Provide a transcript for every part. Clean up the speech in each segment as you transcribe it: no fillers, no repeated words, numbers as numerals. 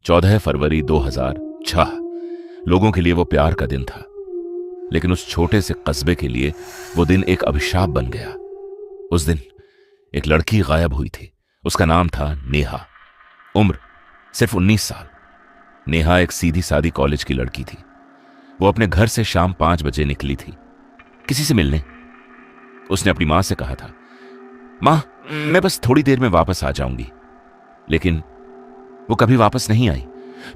14 फरवरी 2006 लोगों के लिए वो प्यार का दिन था, लेकिन उस छोटे से कस्बे के लिए वो दिन एक अभिशाप बन गया। उस दिन एक लड़की गायब हुई थी। उसका नाम था नेहा। उम्र सिर्फ 19 साल। नेहा एक सीधी सादी कॉलेज की लड़की थी। वो अपने घर से शाम 5 बजे निकली थी किसी से मिलने। उसने अपनी मां से कहा था, मां, मैं बस थोड़ी देर में वापस आ जाऊंगी। लेकिन वो कभी वापस नहीं आई।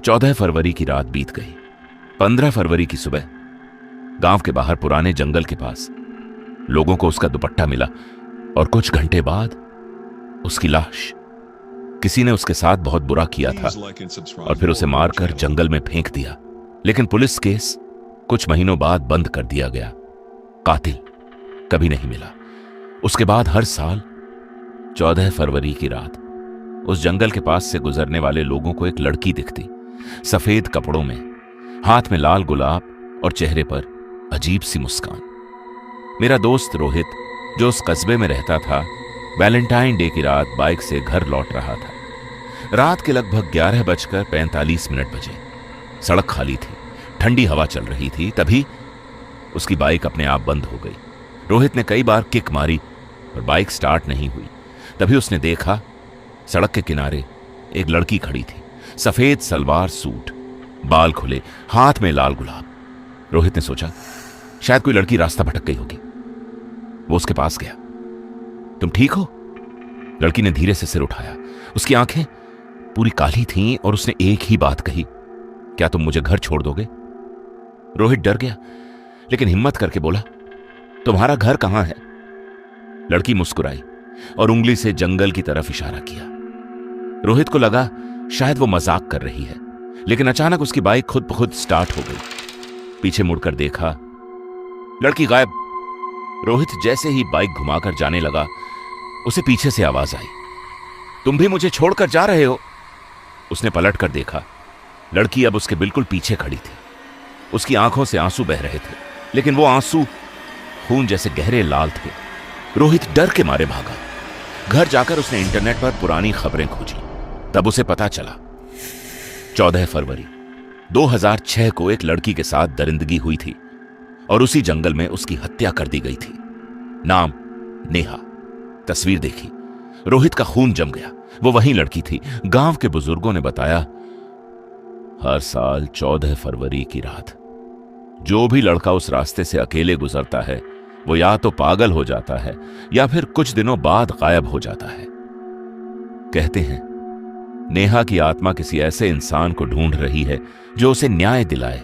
14 फरवरी की रात बीत गई। 15 फरवरी की सुबह गांव के बाहर पुराने जंगल के पास लोगों को उसका दुपट्टा मिला और कुछ घंटे बाद उसकी लाश। किसी ने उसके साथ बहुत बुरा किया था और फिर उसे मारकर जंगल में फेंक दिया। लेकिन पुलिस केस कुछ महीनों बाद बंद कर दिया गया। कातिल कभी नहीं मिला। उसके बाद हर साल 14 फरवरी की रात उस जंगल के पास से गुजरने वाले लोगों को एक लड़की दिखती, सफेद कपड़ों में, हाथ में लाल गुलाब और चेहरे पर अजीब सी मुस्कान। मेरा दोस्त रोहित, जो उस कस्बे में रहता था, वैलेंटाइन डे की रात बाइक से घर लौट रहा था। रात के लगभग 11:45 बजे। सड़क खाली थी, ठंडी हवा चल रही थी। तभी उसकी बाइक अपने आप बंद हो गई। रोहित ने कई बार किक मारी और बाइक स्टार्ट नहीं हुई। तभी उसने देखा सड़क के किनारे एक लड़की खड़ी थी, सफेद सलवार सूट, बाल खुले, हाथ में लाल गुलाब। रोहित ने सोचा शायद कोई लड़की रास्ता भटक गई होगी। वो उसके पास गया। तुम ठीक हो? लड़की ने धीरे से सिर उठाया। उसकी आंखें पूरी काली थीं और उसने एक ही बात कही, क्या तुम मुझे घर छोड़ दोगे? रोहित डर गया, लेकिन हिम्मत करके बोला, तुम्हारा घर कहां है? लड़की मुस्कुराई और उंगली से जंगल की तरफ इशारा किया। रोहित को लगा शायद वो मजाक कर रही है, लेकिन अचानक उसकी बाइक खुद ब खुद स्टार्ट हो गई। पीछे मुड़कर देखा, लड़की गायब। रोहित जैसे ही बाइक घुमाकर जाने लगा, उसे पीछे से आवाज आई, तुम भी मुझे छोड़कर जा रहे हो? उसने पलटकर देखा, लड़की अब उसके बिल्कुल पीछे खड़ी थी। उसकी आंखों से आंसू बह रहे थे, लेकिन वो आंसू खून जैसे गहरे लाल थे। रोहित डर के मारे भागा। घर जाकर उसने इंटरनेट पर पुरानी खबरें खोजी। तब उसे पता चला 14 फरवरी 2006 को एक लड़की के साथ दरिंदगी हुई थी और उसी जंगल में उसकी हत्या कर दी गई थी। नाम नेहा। तस्वीर देखी, रोहित का खून जम गया। वो वही लड़की थी। गांव के बुजुर्गों ने बताया, हर साल 14 फरवरी की रात जो भी लड़का उस रास्ते से अकेले गुजरता है, वो या तो पागल हो जाता है या फिर कुछ दिनों बाद गायब हो जाता है। कहते हैं नेहा की आत्मा किसी ऐसे इंसान को ढूंढ रही है जो उसे न्याय दिलाए,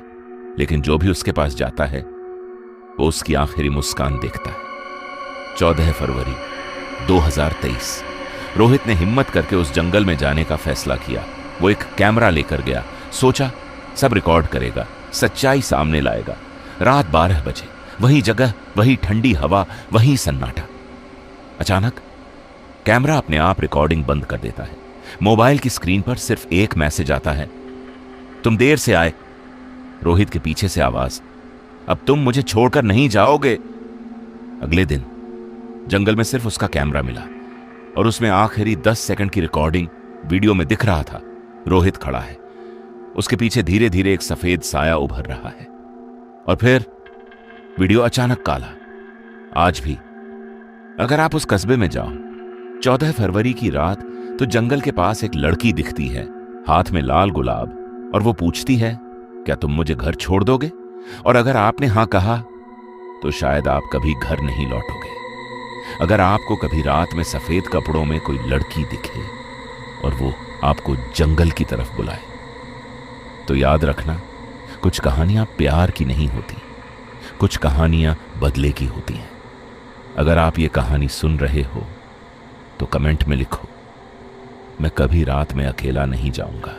लेकिन जो भी उसके पास जाता है वो उसकी आखिरी मुस्कान देखता है। 14 फरवरी 2023 रोहित ने हिम्मत करके उस जंगल में जाने का फैसला किया। वो एक कैमरा लेकर गया। सोचा सब रिकॉर्ड करेगा, सच्चाई सामने लाएगा। रात 12 बजे, वही जगह, वही ठंडी हवा, वही सन्नाटा। अचानक कैमरा अपने आप रिकॉर्डिंग बंद कर देता है। मोबाइल की स्क्रीन पर सिर्फ एक मैसेज आता है, तुम देर से आए। रोहित के पीछे से आवाज, अब तुम मुझे छोड़कर नहीं जाओगे। अगले दिन जंगल में सिर्फ उसका कैमरा मिला और उसमें आखिरी 10 सेकंड की रिकॉर्डिंग वीडियो में दिख रहा था। रोहित खड़ा है, उसके पीछे धीरे धीरे एक सफेद साया उभर रहा है और फिर वीडियो अचानक काला। आज भी अगर आप उस कस्बे में जाओ 14 फरवरी की रात, तो जंगल के पास एक लड़की दिखती है, हाथ में लाल गुलाब, और वो पूछती है, क्या तुम मुझे घर छोड़ दोगे? और अगर आपने हां कहा तो शायद आप कभी घर नहीं लौटोगे। अगर आपको कभी रात में सफेद कपड़ों में कोई लड़की दिखे और वो आपको जंगल की तरफ बुलाए, तो याद रखना, कुछ कहानियां प्यार की नहीं होती, कुछ कहानियां बदले की होती हैं। अगर आप ये कहानी सुन रहे हो तो कमेंट में लिखो, मैं कभी रात में अकेला नहीं जाऊंगा।